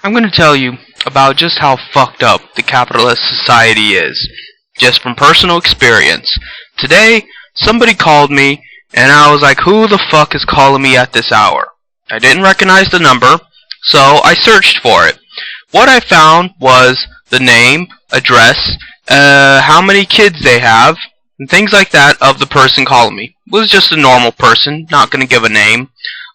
I'm going to tell you about just how fucked up the capitalist society is, just from personal experience. Today, somebody called me, and I was like, who the fuck is calling me at this hour? I didn't recognize the number, so I searched for it. What I found was the name, address, how many kids they have, and things like that of the person calling me. It was just a normal person, not going to give a name.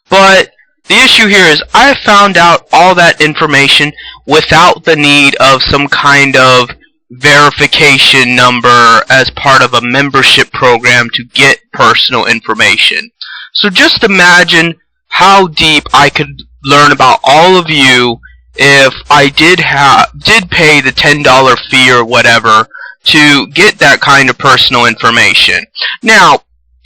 But the issue here is I found out all that information without the need of some kind of verification number as part of a membership program to get personal information. So just imagine how deep I could learn about all of you if I did pay the $10 fee or whatever to get that kind of personal information. Now,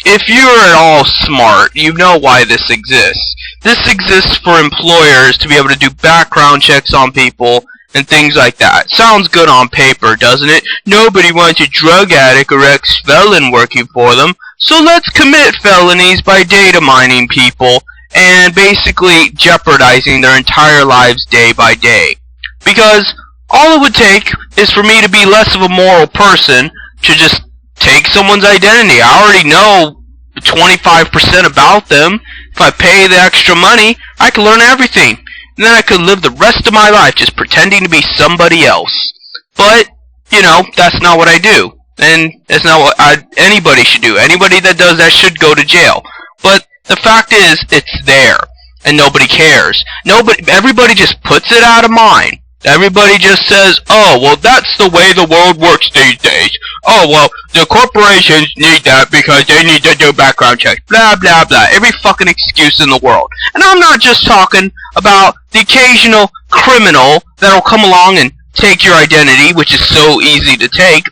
if you're at all smart, you know why this exists. This exists for employers to be able to do background checks on people and things like that. Sounds good on paper, doesn't it? Nobody wants a drug addict or ex-felon working for them, so let's commit felonies by data mining people and basically jeopardizing their entire lives day by day. Because all it would take is for me to be less of a moral person to just take someone's identity. I already know 25% about them. If I pay the extra money, I can learn everything. And then I could live the rest of my life just pretending to be somebody else. But, you know, that's not what I do. And that's not what anybody should do. Anybody that does that should go to jail. But the fact is, it's there. And nobody cares. Everybody just puts it out of mind. Everybody just says, oh, well, that's the way the world works these days. Oh, well, the corporations need that because they need to do background checks. Blah, blah, blah. Every fucking excuse in the world. And I'm not just talking about the occasional criminal that'll come along and take your identity, which is so easy to take.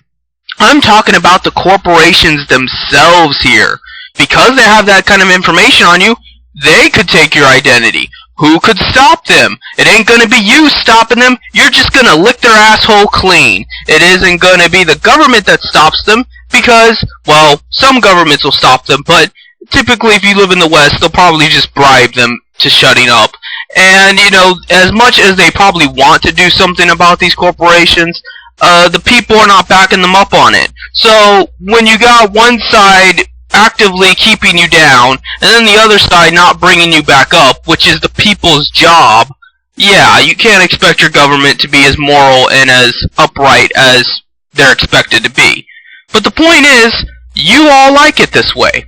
I'm talking about the corporations themselves here. Because they have that kind of information on you, they could take your identity. Who could stop them? It ain't gonna be you stopping them. You're just gonna lick their asshole clean. It isn't gonna be the government that stops them because, well, some governments will stop them, but typically if you live in the West, they'll probably just bribe them to shutting up. And, you know, as much as they probably want to do something about these corporations, the people are not backing them up on it. So, when you got one side actively keeping you down, and then the other side not bringing you back up, which is the people's job, yeah, you can't expect your government to be as moral and as upright as they're expected to be. But the point is, you all like it this way.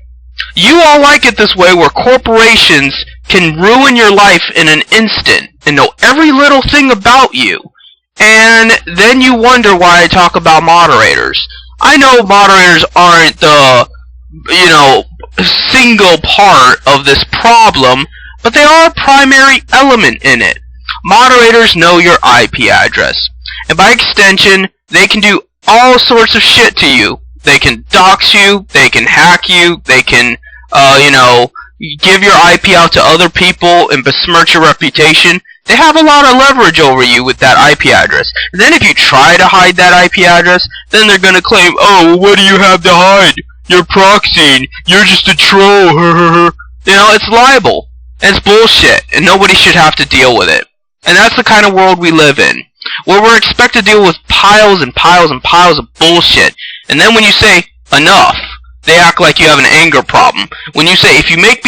You all like it this way where corporations can ruin your life in an instant and know every little thing about you. And then you wonder why I talk about moderators. I know moderators aren't the single part of this problem, but they are a primary element in it. Moderators know your IP address, and by extension, they can do all sorts of shit to you. They can dox you, they can hack you, they can, give your IP out to other people and besmirch your reputation. They have a lot of leverage over you with that IP address. And then if you try to hide that IP address, then they're gonna claim, oh, what do you have to hide? You're proxying. You're just a troll. You know, it's libel. And it's bullshit. And nobody should have to deal with it. And that's the kind of world we live in. Where we're expected to deal with piles and piles and piles of bullshit. And then when you say, enough, they act like you have an anger problem. When you say, if you make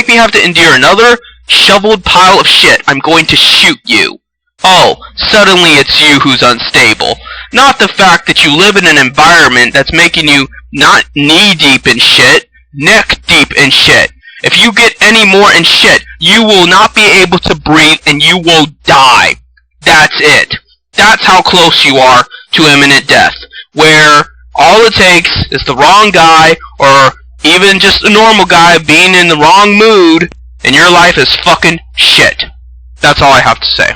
me have to endure another shoveled pile of shit, I'm going to shoot you. Oh, suddenly it's you who's unstable. Not the fact that you live in an environment that's making you not knee-deep in shit, neck-deep in shit. If you get any more in shit, you will not be able to breathe and you will die. That's it. That's how close you are to imminent death. Where all it takes is the wrong guy, or even just a normal guy being in the wrong mood, and your life is fucking shit. That's all I have to say.